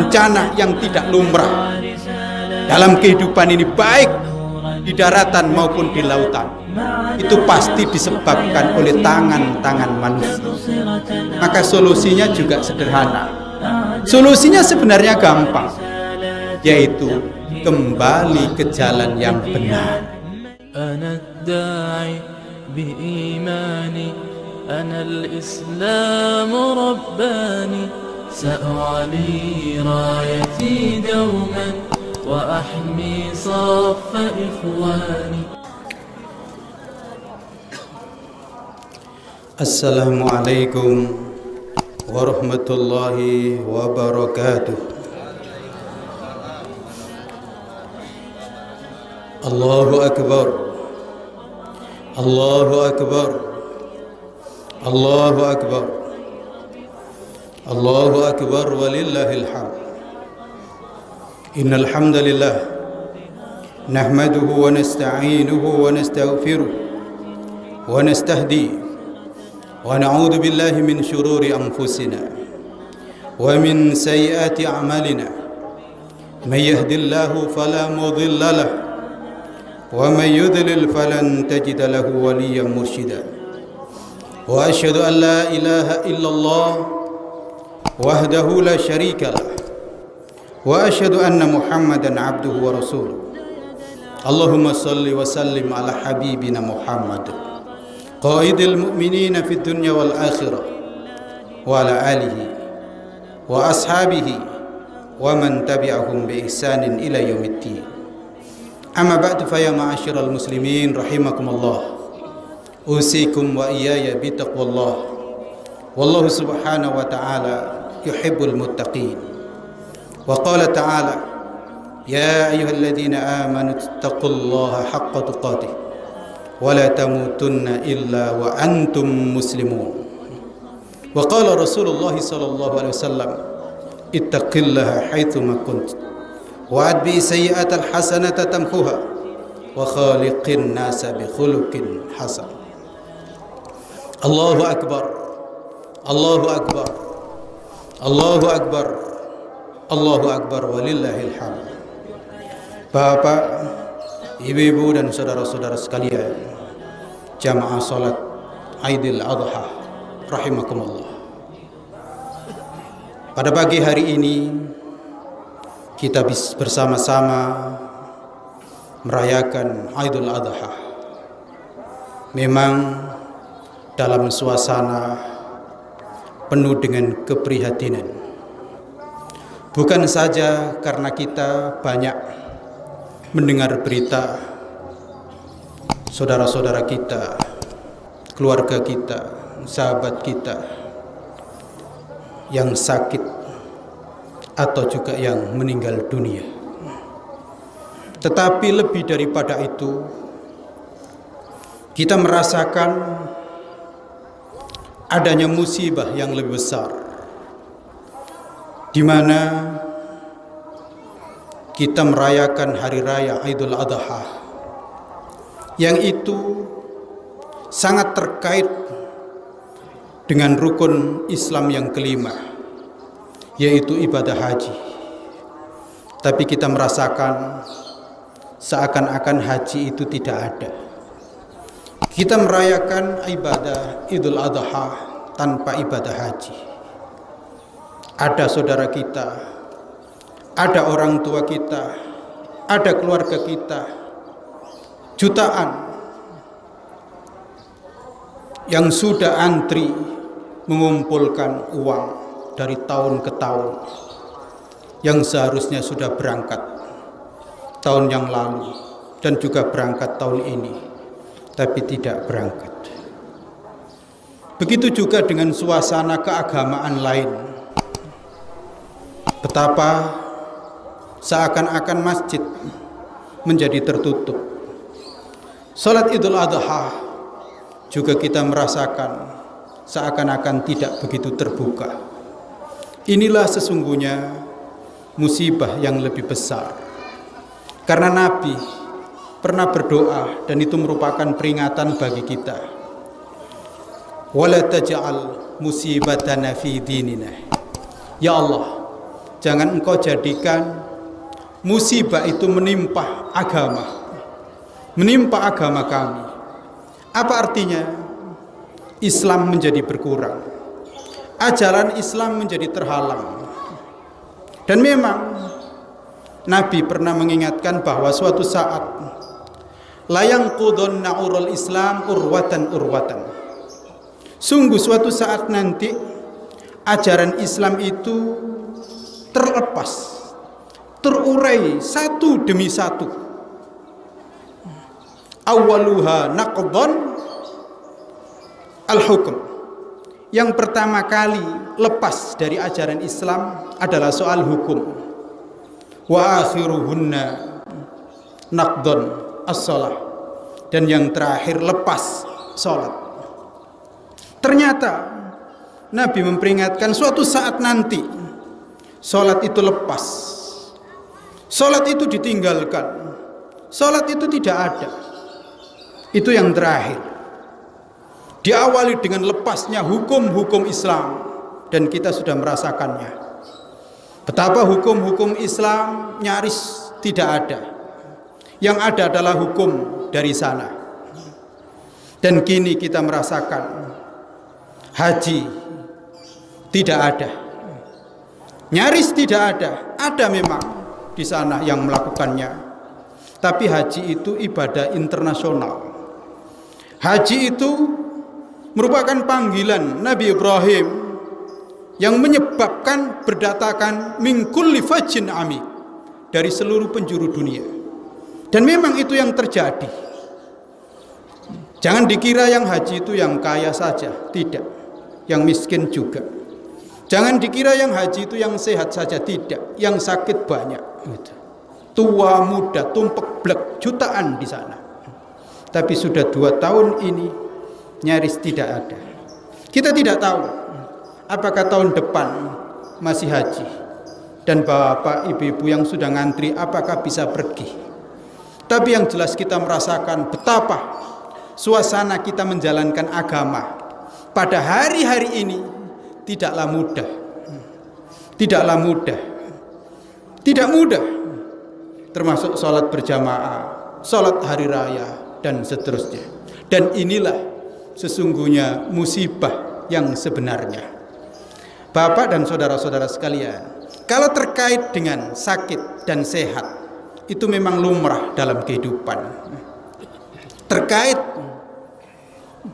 bencana yang tidak lumrah dalam kehidupan ini, baik di daratan maupun di lautan, itu pasti disebabkan oleh tangan-tangan manusia. Maka solusinya juga sederhana. Solusinya sebenarnya gampang, yaitu kembali ke jalan yang benar. أنا الإسلام رباني سأعلي رايتي دوما وأحمي صف إخواني. السلام عليكم ورحمة الله وبركاته. الله أكبر الله أكبر الله أكبر الله أكبر ولله الحمد. إن الحمد لله نحمده ونستعينه ونستغفره ونستهديه ونعوذ بالله من شرور أنفسنا ومن سيئات أعمالنا. من يهد الله فلا مضل له ومن يضلل فلن تجد له وليا مرشدا. وأشهد أن لا إله إلا الله وحده لا شريك له وأشهد أن محمدا عبده ورسوله. اللهم صل وسلم على حبيبنا محمد قائد المؤمنين في الدنيا والآخرة وعلى آله وأصحابه ومن تبعهم بإحسان إلى يوم الدين. أما بعد فيا معاشر المسلمين رحمكم الله، أوصيكم وإياي بتقوى الله، والله سبحانه وتعالى يحب المتقين. وقال تعالى: يا أيها الذين آمنوا اتقوا الله حق تقاته ولا تموتن إلا وأنتم مسلمون. وقال رسول الله صلى الله عليه وسلم: اتق الله حيثما كنت وأتبع السيئة الحسنة تمحوها وخالق الناس بخلق حسن. الله أكبر الله أكبر الله أكبر الله أكبر walillahil hamd. Bapak, ibu-ibu dan saudara-saudara sekalian, jamaah salat Aidil Adha rahimakumullah. Pada pagi hari ini kita bersama-sama merayakan Aidil Adha. Memang dalam suasana penuh dengan keprihatinan, bukan saja karena kita banyak mendengar berita saudara-saudara kita, keluarga kita, sahabat kita yang sakit atau juga yang meninggal dunia, tetapi lebih daripada itu, kita merasakan adanya musibah yang lebih besar, di mana kita merayakan hari raya Idul Adha, yang itu sangat terkait dengan rukun Islam yang kelima, yaitu ibadah haji. Tapi kita merasakan seakan-akan haji itu tidak ada. Kita merayakan ibadah Idul Adha tanpa ibadah haji. Ada saudara kita, ada orang tua kita, ada keluarga kita, jutaan yang sudah antri mengumpulkan uang dari tahun ke tahun, yang seharusnya sudah berangkat tahun yang lalu dan juga berangkat tahun ini, tapi tidak berangkat. Begitu juga dengan suasana keagamaan lain. Betapa seakan-akan masjid menjadi tertutup. Salat Idul Adha juga kita merasakan seakan-akan tidak begitu terbuka. Inilah sesungguhnya musibah yang lebih besar. Karena Nabi pernah berdoa, dan itu merupakan peringatan bagi kita. Wala taj'al musibatana fi dinina. Ya Allah, jangan engkau jadikan musibah itu menimpa agama kami. Apa artinya? Islam menjadi berkurang, ajaran Islam menjadi terhalang. Dan memang Nabi pernah mengingatkan bahwa suatu saat layang qudun na'urul Islam urwatan. Sungguh suatu saat nanti ajaran Islam itu terlepas, terurai satu demi satu. Awaluha naqdun al-hukum. Yang pertama kali lepas dari ajaran Islam adalah soal hukum. Wa akhiruhunna naqdun as-shalah. Dan yang terakhir lepas salat. Ternyata Nabi memperingatkan suatu saat nanti salat itu lepas, salat itu ditinggalkan, salat itu tidak ada. Itu yang terakhir. Diawali dengan lepasnya hukum-hukum Islam, dan kita sudah merasakannya. Betapa hukum-hukum Islam nyaris tidak ada. Yang ada adalah hukum dari sana. Dan kini kita merasakan haji tidak ada, nyaris tidak ada. Ada memang di sana yang melakukannya, tapi haji itu ibadah internasional. Haji itu merupakan panggilan Nabi Ibrahim yang menyebabkan berdatangan min kulli fajjin ami, dari seluruh penjuru dunia. Dan memang itu yang terjadi. Jangan dikira yang haji itu yang kaya saja, tidak. Yang miskin juga. Jangan dikira yang haji itu yang sehat saja, tidak. Yang sakit banyak. Tua muda tumpek blek jutaan di sana. Tapi sudah 2 tahun ini nyaris tidak ada. Kita tidak tahu apakah tahun depan masih haji, dan bapak ibu-ibu yang sudah ngantri apakah bisa pergi. Tapi yang jelas kita merasakan betapa suasana kita menjalankan agama pada hari-hari ini tidaklah mudah. Tidaklah mudah. Tidak mudah. Termasuk sholat berjamaah, sholat hari raya, dan seterusnya. Dan inilah sesungguhnya musibah yang sebenarnya. Bapak dan saudara-saudara sekalian, kalau terkait dengan sakit dan sehat, itu memang lumrah dalam kehidupan. Terkait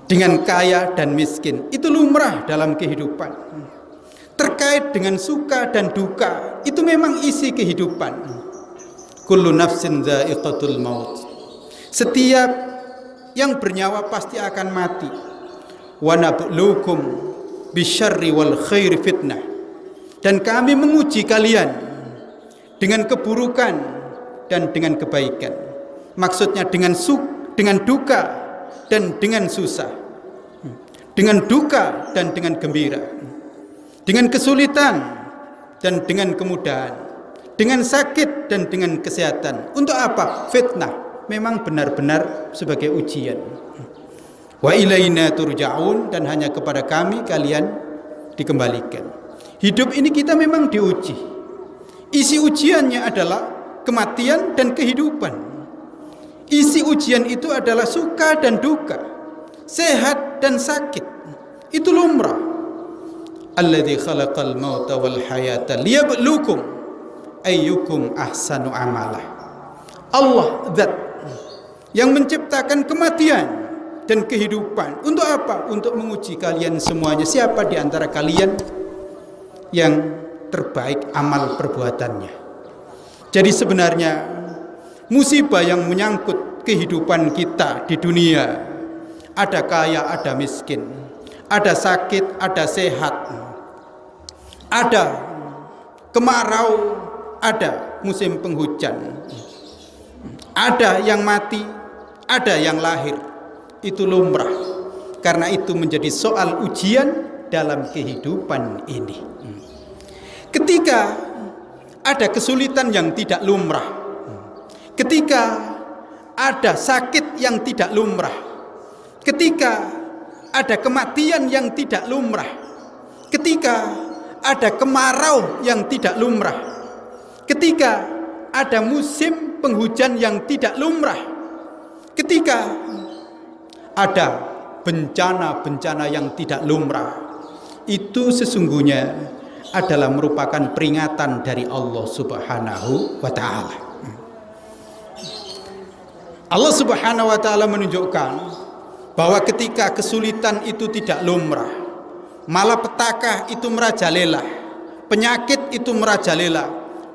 dengan kaya dan miskin, itu lumrah dalam kehidupan. Terkait dengan suka dan duka, itu memang isi kehidupan. Kullu nafsin dha'iqatul maut. Setiap yang bernyawa pasti akan mati. Wa nabluukum bisyarri wal khairi fitnah. Dan kami menguji kalian dengan keburukan dan dengan kebaikan. Maksudnya dengan duka dan dengan susah, dengan duka dan dengan gembira, dengan kesulitan dan dengan kemudahan, dengan sakit dan dengan kesehatan. Untuk apa? Fitnah. Memang benar-benar sebagai ujian. Wa ilaina turja'un, dan hanya kepada kami kalian dikembalikan. Hidup ini kita memang diuji. Isi ujiannya adalah kematian dan kehidupan. Isi ujian itu adalah suka dan duka, sehat dan sakit. Itu lumrah. Alladzi khalaqal mauta wal hayata liyabluukum ayyukum ahsanu amala. Allah zat yang menciptakan kematian dan kehidupan. Untuk apa? Untuk menguji kalian semuanya. Siapa di antara kalian yang terbaik amal perbuatannya. Jadi sebenarnya musibah yang menyangkut kehidupan kita di dunia, ada kaya, ada miskin, ada sakit, ada sehat, ada kemarau, ada musim penghujan, ada yang mati, ada yang lahir. Itu lumrah. Karena itu menjadi soal ujian dalam kehidupan ini. Ketika ada kesulitan yang tidak lumrah, ketika ada sakit yang tidak lumrah, ketika ada kematian yang tidak lumrah, ketika ada kemarau yang tidak lumrah, ketika ada musim penghujan yang tidak lumrah, ketika ada bencana-bencana yang tidak lumrah, itu sesungguhnya adalah merupakan peringatan dari Allah Subhanahu wa Ta'ala. Allah Subhanahu wa Ta'ala menunjukkan bahwa ketika kesulitan itu tidak lumrah, malapetaka itu merajalela, penyakit itu merajalela,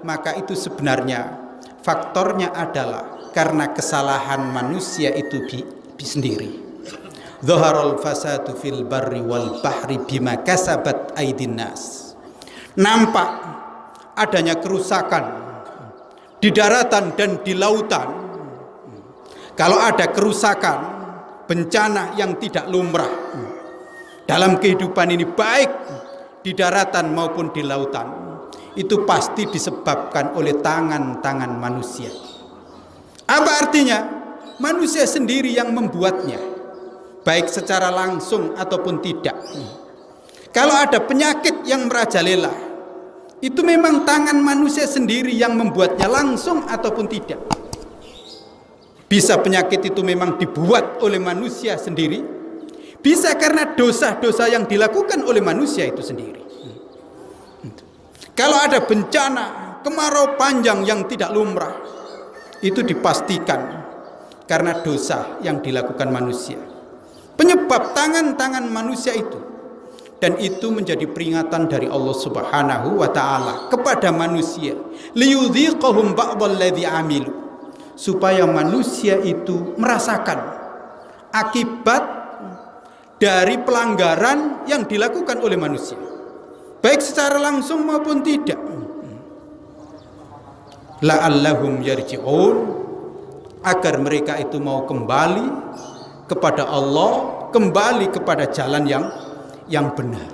maka itu sebenarnya faktornya adalah karena kesalahan manusia itu sendiri. Dhaharal fasadu fil barri wal bahri bima kasabat aydin nas. Nampak adanya kerusakan di daratan dan di lautan. Kalau ada kerusakan, bencana yang tidak lumrah dalam kehidupan ini, baik di daratan maupun di lautan, itu pasti disebabkan oleh tangan-tangan manusia. Apa artinya? Manusia sendiri yang membuatnya, baik secara langsung ataupun tidak. Kalau ada penyakit yang merajalela, itu memang tangan manusia sendiri yang membuatnya langsung ataupun tidak. Bisa penyakit itu memang dibuat oleh manusia sendiri, bisa karena dosa-dosa yang dilakukan oleh manusia itu sendiri. Kalau ada bencana, kemarau panjang yang tidak lumrah, itu dipastikan karena dosa yang dilakukan manusia. Penyebab tangan-tangan manusia itu. Dan itu menjadi peringatan dari Allah Subhanahu wa Ta'ala kepada manusia, liyudhiqahum ba'dalladzi amilu, supaya manusia itu merasakan akibat dari pelanggaran yang dilakukan oleh manusia, baik secara langsung maupun tidak. La'allahum yarji'un, agar mereka itu mau kembali kepada Allah, kembali kepada jalan yang benar.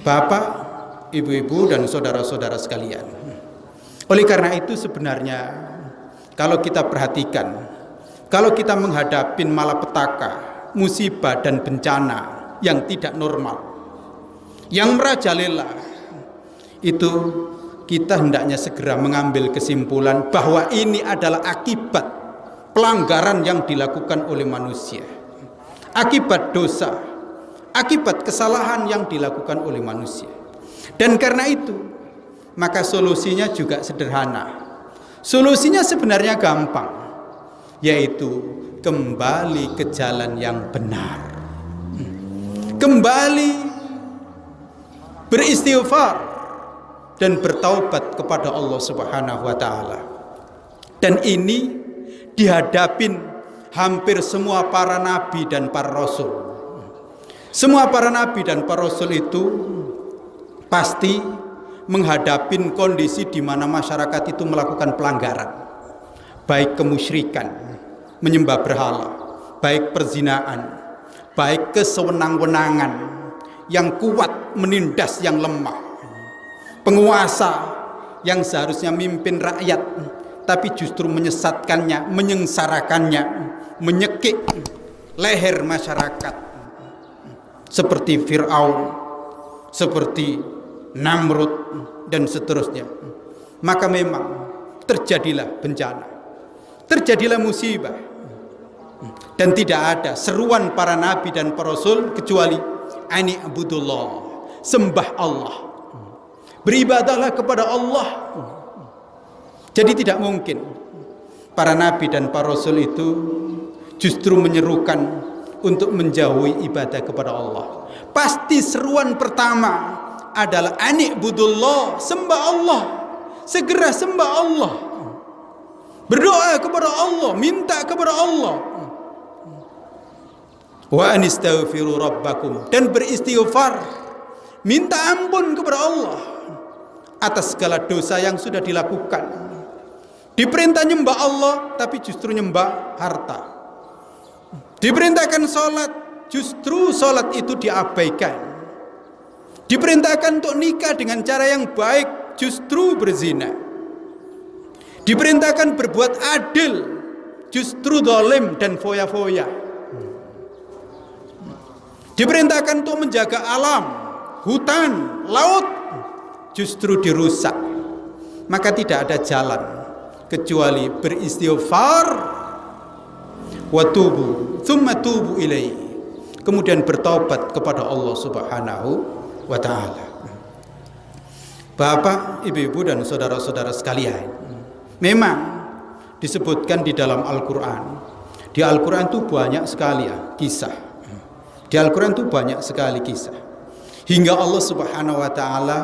Bapak, ibu-ibu dan saudara-saudara sekalian, oleh karena itu sebenarnya kalau kita perhatikan, kalau kita menghadapi malapetaka, musibah dan bencana yang tidak normal, yang merajalela, itu kita hendaknya segera mengambil kesimpulan bahwa ini adalah akibat pelanggaran yang dilakukan oleh manusia, akibat dosa, akibat kesalahan yang dilakukan oleh manusia. Dan karena itu, maka solusinya juga sederhana. Solusinya sebenarnya gampang, yaitu kembali ke jalan yang benar, kembali beristighfar dan bertaubat kepada Allah Subhanahu wa Ta'ala. Dan ini dihadapin hampir semua para nabi dan para rasul. Semua para nabi dan para rasul itu pasti menghadapi kondisi di mana masyarakat itu melakukan pelanggaran, baik kemusyrikan, menyembah berhala, baik perzinaan, baik kesewenang-wenangan yang kuat menindas yang lemah, penguasa yang seharusnya mimpin rakyat tapi justru menyesatkannya, menyengsarakannya, menyekik leher masyarakat, seperti Fir'aun, seperti Namrud dan seterusnya. Maka memang terjadilah bencana, terjadilah musibah, dan tidak ada seruan para nabi dan para rasul kecuali ani abudullah, sembah Allah, beribadahlah kepada Allah. Jadi tidak mungkin para nabi dan para rasul itu justru menyerukan untuk menjauhi ibadah kepada Allah. Pasti seruan pertama adalah ani'budullah, sembah Allah, segera sembah Allah, berdoa kepada Allah, minta kepada Allah, wa anistaghfiru rabbakum, dan beristighfar, minta ampun kepada Allah atas segala dosa yang sudah dilakukan. Diperintah nyembah Allah tapi justru nyembah harta. Diperintahkan sholat, justru sholat itu diabaikan. Diperintahkan untuk nikah dengan cara yang baik, justru berzina. Diperintahkan berbuat adil, justru zalim dan foya-foya. Diperintahkan untuk menjaga alam, hutan, laut justru dirusak. Maka tidak ada jalan kecuali beristighfar wa tubu tsumma tubu ilaihi, kemudian bertobat kepada Allah Subhanahu wa taala. Bapak, ibu-ibu dan saudara-saudara sekalian, memang disebutkan di dalam Al-Qur'an. Di Al-Qur'an itu banyak sekali kisah. Di Al-Qur'an itu banyak sekali kisah. Hingga Allah Subhanahu wa taala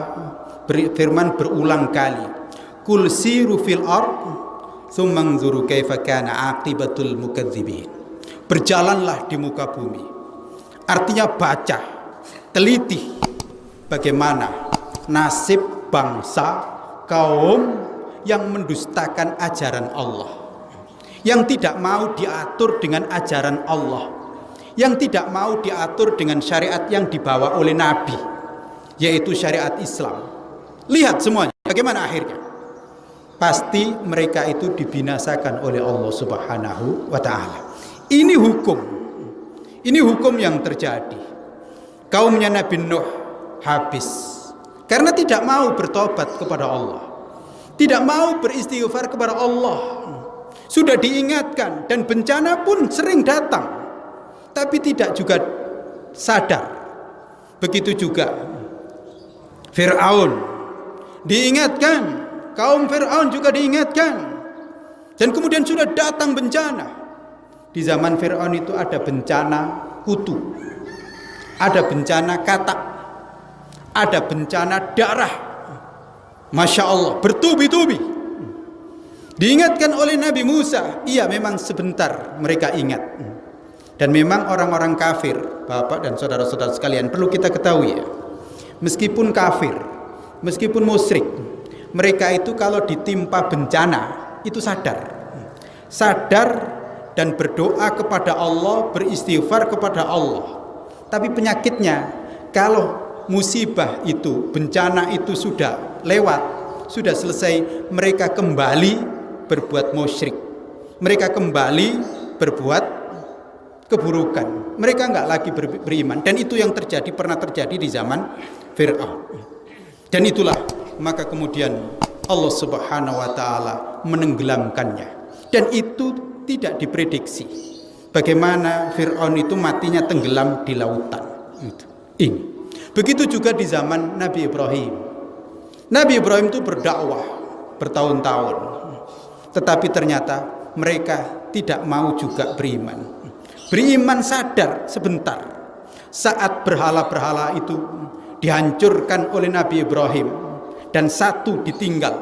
berfirman berulang kali, "Qul siru fil ard tsumma anzuru kaifa kana aqibatul mukadzibin." Berjalanlah di muka bumi. Artinya baca, teliti bagaimana nasib bangsa, kaum yang mendustakan ajaran Allah, yang tidak mau diatur dengan ajaran Allah, yang tidak mau diatur dengan syariat yang dibawa oleh Nabi, yaitu syariat Islam. Lihat semuanya, bagaimana akhirnya? Pasti mereka itu dibinasakan oleh Allah Subhanahu wa ta'ala. Ini hukum yang terjadi. Kaumnya Nabi Nuh habis karena tidak mau bertobat kepada Allah, tidak mau beristighfar kepada Allah. Sudah diingatkan dan bencana pun sering datang, tapi tidak juga sadar. Begitu juga Fir'aun diingatkan, kaum Fir'aun juga diingatkan, dan kemudian sudah datang bencana. Di zaman Fir'aun itu ada bencana kutu, ada bencana katak, ada bencana darah. Masya Allah, bertubi-tubi. Diingatkan oleh Nabi Musa. Iya, memang sebentar mereka ingat. Dan memang orang-orang kafir, Bapak dan saudara-saudara sekalian, perlu kita ketahui ya, meskipun kafir, meskipun musyrik, mereka itu kalau ditimpa bencana itu sadar dan berdoa kepada Allah, beristighfar kepada Allah. Tapi penyakitnya, kalau musibah itu, bencana itu sudah lewat, sudah selesai, mereka kembali berbuat musyrik, mereka kembali berbuat keburukan, mereka enggak lagi beriman. Dan itu yang pernah terjadi di zaman Fir'aun. Dan itulah, maka kemudian Allah Subhanahu wa ta'ala menenggelamkannya. Dan itu tidak diprediksi bagaimana Fir'aun itu matinya tenggelam di lautan. Ini begitu juga di zaman Nabi Ibrahim. Nabi Ibrahim itu berdakwah bertahun-tahun, tetapi ternyata mereka tidak mau juga beriman. Beriman sadar sebentar saat berhala-berhala itu dihancurkan oleh Nabi Ibrahim, dan satu ditinggal,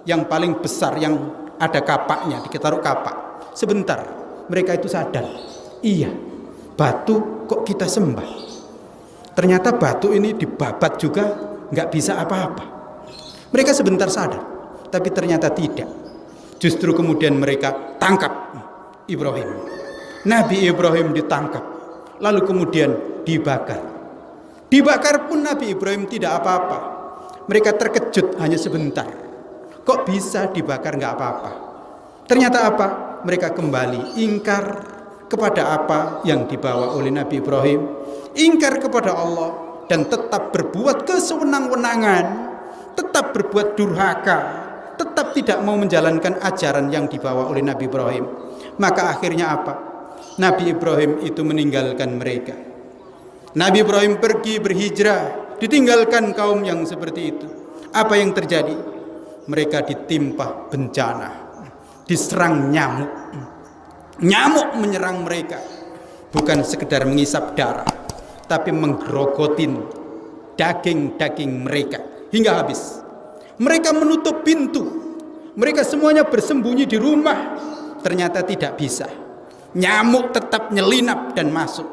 yang paling besar yang ada kapaknya, ditaruh kapak. Sebentar mereka itu sadar, iya, batu kok kita sembah, ternyata batu ini dibabat juga nggak bisa apa-apa. Mereka sebentar sadar, tapi ternyata tidak. Justru kemudian mereka tangkap Ibrahim. Nabi Ibrahim ditangkap, lalu kemudian dibakar. Dibakar pun Nabi Ibrahim tidak apa-apa. Mereka terkejut hanya sebentar. Kok bisa dibakar nggak apa-apa? Ternyata apa? Mereka kembali ingkar kepada apa yang dibawa oleh Nabi Ibrahim, ingkar kepada Allah, dan tetap berbuat kesewenang-wenangan, tetap berbuat durhaka, tetap tidak mau menjalankan ajaran yang dibawa oleh Nabi Ibrahim. Maka akhirnya apa? Nabi Ibrahim itu meninggalkan mereka. Nabi Ibrahim pergi berhijrah, ditinggalkan kaum yang seperti itu. Apa yang terjadi? Mereka ditimpa bencana, diserang nyamuk. Nyamuk menyerang mereka, bukan sekedar mengisap darah, tapi menggerogotin daging-daging mereka hingga habis. Mereka menutup pintu, mereka semuanya bersembunyi di rumah, ternyata tidak bisa. Nyamuk tetap nyelinap dan masuk.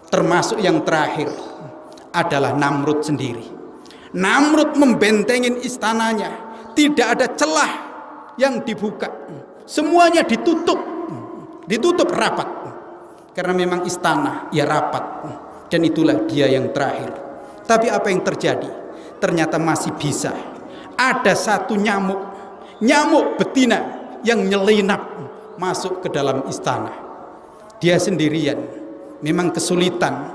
Termasuk yang terakhir adalah Namrud sendiri. Namrud membentengin istananya, tidak ada celah yang dibuka, semuanya ditutup rapat, karena memang istana ya rapat, dan itulah dia yang terakhir. Tapi apa yang terjadi? Ternyata masih bisa ada satu nyamuk betina yang nyelinap masuk ke dalam istana. Dia sendirian, memang kesulitan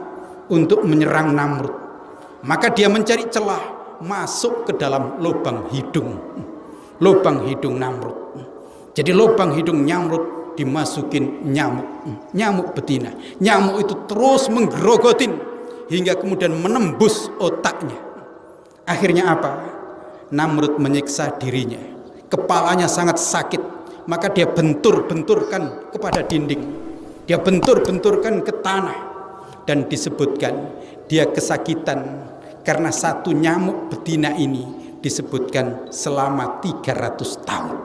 untuk menyerang Namrud. Maka dia mencari celah masuk ke dalam lubang hidung Namrud. Jadi lubang hidung Namrud dimasukin nyamuk betina. Nyamuk itu terus menggerogotin hingga kemudian menembus otaknya. Akhirnya apa? Namrud menyiksa dirinya. Kepalanya sangat sakit, maka dia benturkan kepada dinding. Dia benturkan ke tanah, dan disebutkan dia kesakitan karena satu nyamuk betina ini disebutkan selama 300 tahun.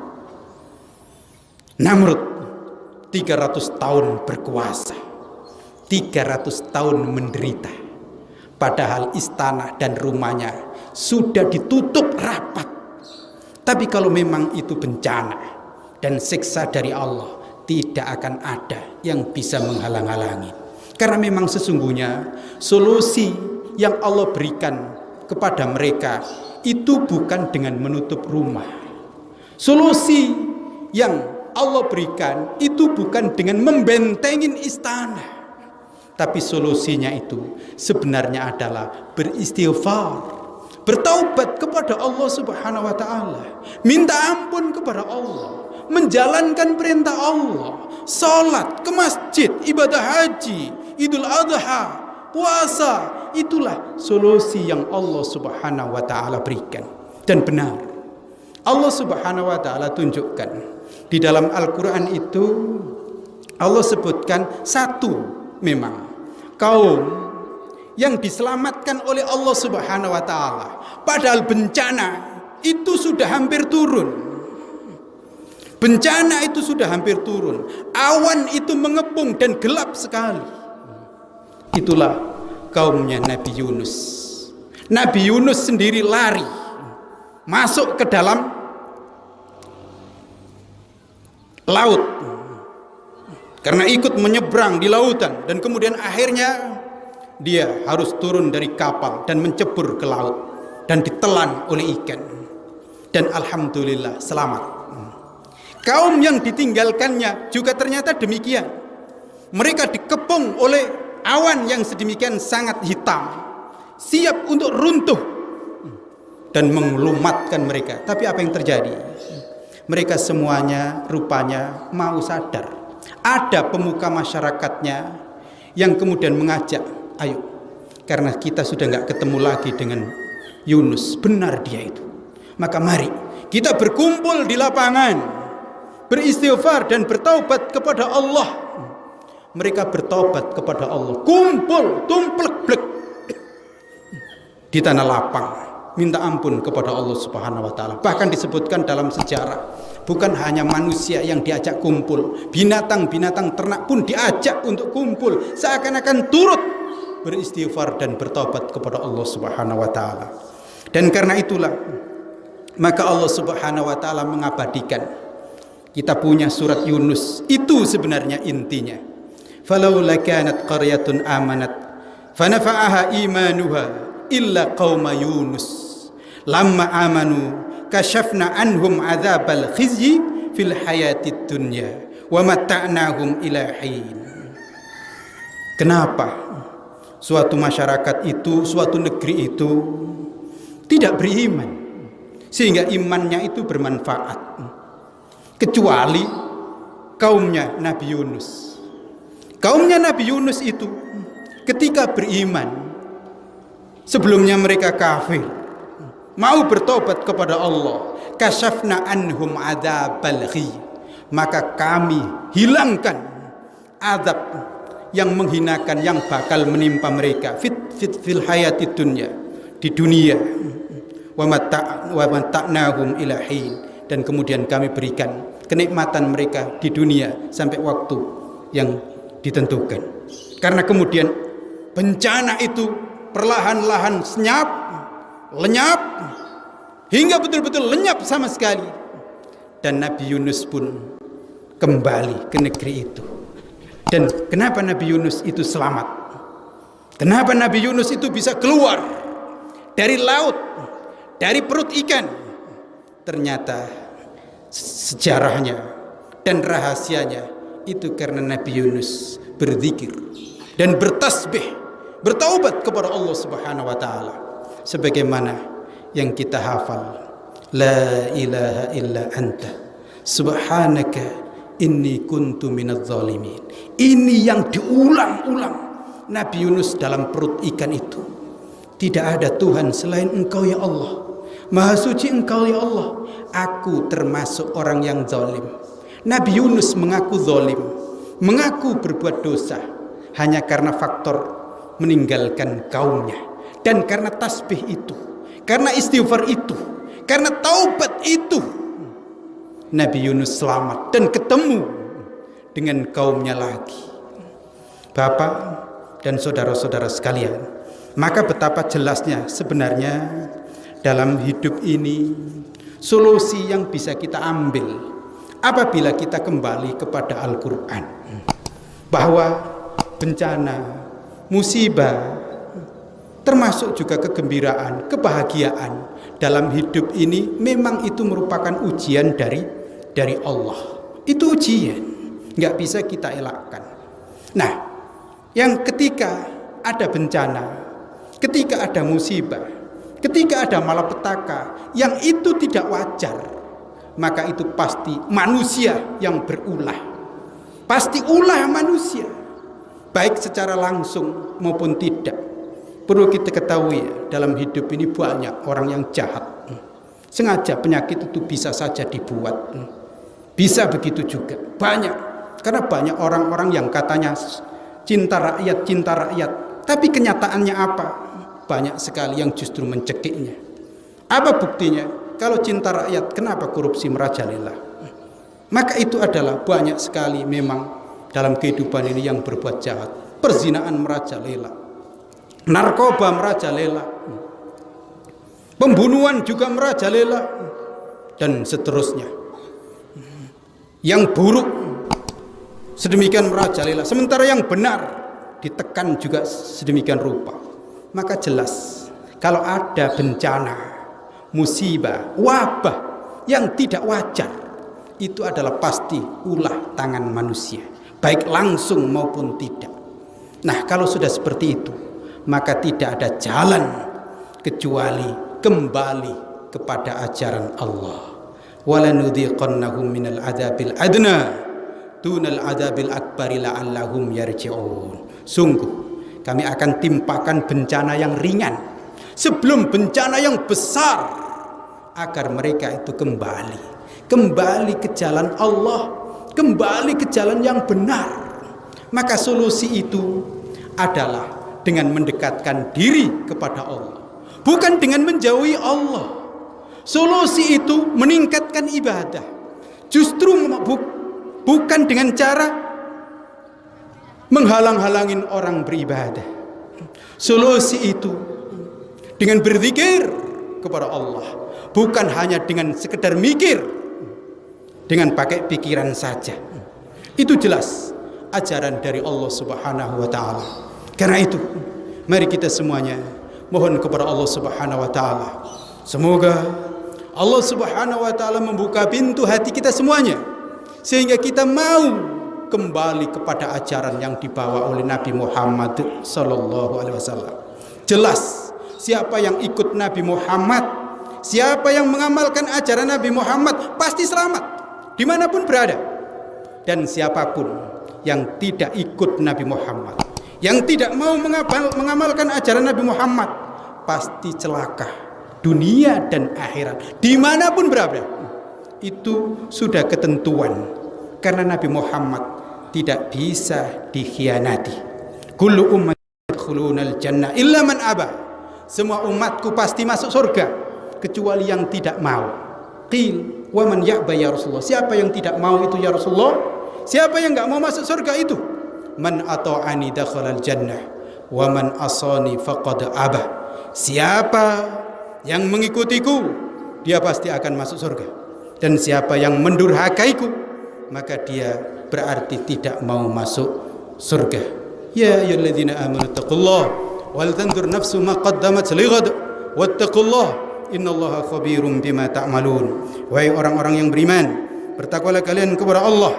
Namrud 300 tahun berkuasa, 300 tahun menderita, padahal istana dan rumahnya sudah ditutup rapat. Tapi kalau memang itu bencana dan siksa dari Allah, tidak akan ada yang bisa menghalang-halangi. Karena memang sesungguhnya solusi yang Allah berikan kepada mereka itu bukan dengan menutup rumah. Solusi yang Allah berikan itu bukan dengan membentengin istana. Tapi solusinya itu sebenarnya adalah beristighfar, bertaubat kepada Allah Subhanahu wa taala, minta ampun kepada Allah, menjalankan perintah Allah, salat, ke masjid, ibadah haji, Idul Adha, puasa. Itulah solusi yang Allah Subhanahu wa taala berikan. Dan benar, Allah Subhanahu wa taala tunjukkan di dalam Al-Qur'an itu, Allah sebutkan satu memang kaum yang diselamatkan oleh Allah Subhanahu wa taala, padahal bencana itu sudah hampir turun. Bencana itu sudah hampir turun. Awan itu mengepung dan gelap sekali. Itulah kaumnya Nabi Yunus. Nabi Yunus sendiri lari masuk ke dalam laut karena ikut menyeberang di lautan, dan kemudian akhirnya dia harus turun dari kapal dan mencebur ke laut dan ditelan oleh ikan, dan alhamdulillah selamat. Kaum yang ditinggalkannya juga ternyata demikian. Mereka dikepung oleh awan yang sedemikian sangat hitam, siap untuk runtuh dan melumatkan mereka. Tapi apa yang terjadi? Mereka semuanya rupanya mau sadar. Ada pemuka masyarakatnya yang kemudian mengajak, ayo, karena kita sudah nggak ketemu lagi dengan Yunus, benar dia itu, maka mari kita berkumpul di lapangan, beristighfar dan bertaubat kepada Allah. Mereka bertaubat kepada Allah, kumpul, tumplek-blek di tanah lapang, minta ampun kepada Allah Subhanahu wa taala. Bahkan disebutkan dalam sejarah, bukan hanya manusia yang diajak kumpul, binatang-binatang ternak pun diajak untuk kumpul, seakan-akan turut beristighfar dan bertaubat kepada Allah Subhanahu wa taala. Dan karena itulah maka Allah Subhanahu wa taala mengabadikan. Kita punya surat Yunus, itu sebenarnya intinya. Falaula kanat qaryatun amanat fanafa'aha imanuha illa qauma Yunus lamma amanu kashafna anhum adzabal khizyi fil hayatid dunya wa matta'nahum ila hin. Kenapa suatu masyarakat itu, suatu negeri itu tidak beriman sehingga imannya itu bermanfaat, kecuali kaumnya Nabi Yunus. Kaumnya Nabi Yunus itu ketika beriman, sebelumnya mereka kafir, mau bertobat kepada Allah, kasyafna anhum adzabal ghi, maka kami hilangkan azab yang menghinakan yang bakal menimpa mereka fil hayatid dunya, di dunia, wa matta'nahum ila hin, dan kemudian kami berikan kenikmatan mereka di dunia sampai waktu yang ditentukan. Karena kemudian bencana itu perlahan-lahan lenyap hingga betul-betul lenyap sama sekali, dan Nabi Yunus pun kembali ke negeri itu. Dan kenapa Nabi Yunus itu selamat? Kenapa Nabi Yunus itu bisa keluar dari laut, dari perut ikan? Ternyata sejarahnya dan rahasianya itu karena Nabi Yunus berzikir dan bertasbih, bertaubat kepada Allah Subhanahu wa taala. sebagaimana yang kita hafal, la ilaha illa anta subhanaka inni kuntu minadz zalimin. Ini yang diulang-ulang Nabi Yunus dalam perut ikan itu. Tidak ada Tuhan selain Engkau ya Allah, Maha suci Engkau ya Allah, aku termasuk orang yang zalim. Nabi Yunus mengaku zalim, mengaku berbuat dosa hanya karena faktor meninggalkan kaumnya. Dan karena tasbih itu, karena istighfar itu, karena taubat itu, Nabi Yunus selamat dan ketemu dengan kaumnya lagi. Bapak dan saudara-saudara sekalian, maka betapa jelasnya sebenarnya dalam hidup ini solusi yang bisa kita ambil apabila kita kembali kepada Al-Quran, bahwa bencana, musibah, termasuk juga kegembiraan, kebahagiaan dalam hidup ini memang itu merupakan ujian dari Allah. Itu ujian, nggak bisa kita elakkan. Nah, yang ketika ada bencana, ketika ada musibah, ketika ada malapetaka yang itu tidak wajar, maka itu pasti manusia yang berulah. Pasti ulah manusia, baik secara langsung maupun tidak. Perlu kita ketahui ya, dalam hidup ini banyak orang yang jahat. Sengaja penyakit itu bisa saja dibuat. Bisa begitu juga. Banyak. Karena banyak orang-orang yang katanya cinta rakyat. Tapi kenyataannya apa? Banyak sekali yang justru mencekiknya. Apa buktinya? Kalau cinta rakyat, kenapa korupsi merajalela? Maka itu adalah banyak sekali memang dalam kehidupan ini yang berbuat jahat. Perzinaan merajalela. Narkoba merajalela, pembunuhan juga merajalela, dan seterusnya. Yang buruk sedemikian merajalela, sementara yang benar ditekan juga sedemikian rupa. Maka jelas kalau ada bencana, musibah, wabah yang tidak wajar, itu adalah pasti ulah tangan manusia, baik langsung maupun tidak. Nah, kalau sudah seperti itu, maka tidak ada jalan kecuali kembali kepada ajaran Allah. Walanudhiqannahum minal adzabil adna dunal adzabil akbari la'allahum yarji'un. Sungguh kami akan timpakan bencana yang ringan sebelum bencana yang besar, agar mereka itu kembali ke jalan Allah, kembali ke jalan yang benar. Maka solusi itu adalah dengan mendekatkan diri kepada Allah, bukan dengan menjauhi Allah. Solusi itu meningkatkan ibadah, justru bukan dengan cara menghalang-halangin orang beribadah. Solusi itu dengan berzikir kepada Allah, bukan hanya dengan sekedar mikir, dengan pakai pikiran saja. Itu jelas ajaran dari Allah Subhanahu wa ta'ala. Karena itu, mari kita semuanya mohon kepada Allah Subhanahu wa ta'ala, semoga Allah Subhanahu wa ta'ala membuka pintu hati kita semuanya, sehingga kita mau kembali kepada ajaran yang dibawa oleh Nabi Muhammad sallallahu alaihi wasallam. Jelas, siapa yang ikut Nabi Muhammad, siapa yang mengamalkan ajaran Nabi Muhammad pasti selamat dimanapun berada. Dan siapapun yang tidak ikut Nabi Muhammad, yang tidak mau mengamalkan ajaran Nabi Muhammad, pasti celaka dunia dan akhirat dimanapun berada. Itu sudah ketentuan, karena Nabi Muhammad tidak bisa dikhianati. Kullu ummati yadkhulunal jannah illa man aba. Semua umatku pasti masuk surga kecuali yang tidak mau. Qil wa man ya'ba ya Rasulullah. Siapa yang tidak mau itu ya Rasulullah? Siapa yang enggak mau masuk surga itu? Man ata'ani dakhalal jannah wa man asani faqad aba. Siapa yang mengikutiku, dia pasti akan masuk surga. Dan siapa yang mendurhakaiku, maka dia berarti tidak mau masuk surga. Ya ayyuhalladzina amanu taqullaha wal tanzur nafsu ma qaddamat lighad wattaqullaha innallaha khabirum bima ta'malun. Wahai orang-orang yang beriman, bertakwalah kalian kepada Allah,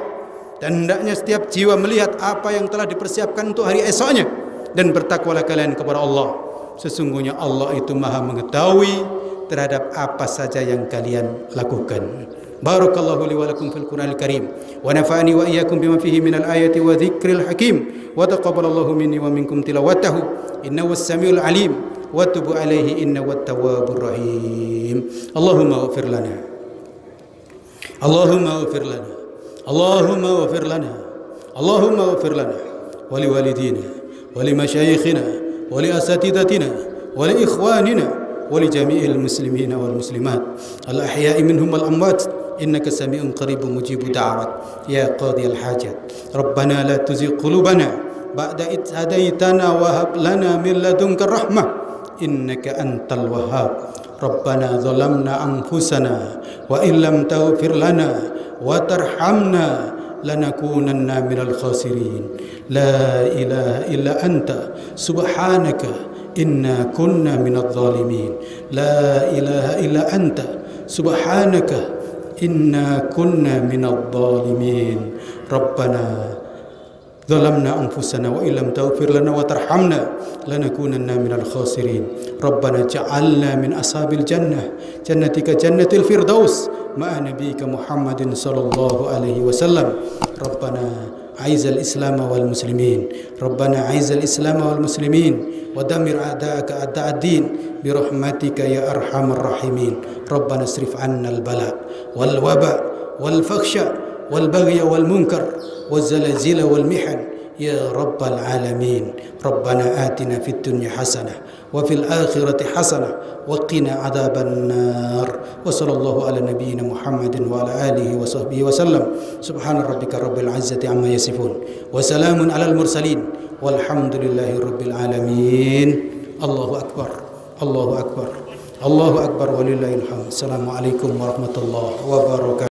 dan hendaknya setiap jiwa melihat apa yang telah dipersiapkan untuk hari esoknya, dan bertakwalah kalian kepada Allah, Sesungguhnya Allah itu maha mengetahui terhadap apa saja yang kalian lakukan. Barakallahu li wa lakum fil Qur'anil Karim wa nafa'ani wa iyyakum bima fihi minal ayati wa dzikril hakim wa taqabbalallahu minni wa minkum tilawatahu innahu was-sami'ul 'alim wa tub 'alaihi innahu wat-tawwabur rahim. Allahumma ighfir lana, Allahumma ighfir lana, Allahumma ighfir lana, Allahumma ighfir lana wa liwalidina wa limasyayikhina wa liasatidatina wa liikhwanina wa lijami'il muslimina wal muslimat al-ahya'i minhum wal amwat innaka sami'un qaribun mujibud da'wat ya qadiyal hajat. Rabbana la tuzigh qulubana ba'da idh hadaitana wa hab lana min ladunka rahmah innaka antal wahhab. Rabbana zalamna anfusana wa illam taghfir lana wa tarhamna lanakunanna minal khasirin. La ilaha illa anta subhanaka inna kunna minadh dhalimin. La ilaha illa anta subhanaka inna kunna minadh dhalimin. Rabbana zalamna anfusana wa illam taghfir lana wa tarhamna lanakunanna minal khasirin. Rabbana ja'alna min ashabil jannah jannatika jannatil firdaus ma'a nabiyyika Muhammadin sallallahu alaihi wasallam. Rabbana aizal islam wal muslimin, Rabbana aizal islam wal muslimin wa damir a'da'aka a'da'ad din bi rahmatika ya arhamar rahimin. Rabbana asrif 'anna al bala wal waba wal fakhsha wal baghy wal munkar waz zalazil wal mihan ya rabbal alamin. Rabbana atina fid dunya hasanah wa fil akhirati hasanah wa qina adzaban nar. Wa sallallahu ala nabiyyina Muhammadin wa ala alihi wa sahbihi wa sallam. Subhana rabbika rabbil izzati amma yasifun wa salamun alal mursalin walhamdulillahi rabbil alamin. Allahu akbar, Allahu akbar, Allahu akbar walillahil hamd. Assalamualaikum warahmatullahi wabarakatuh.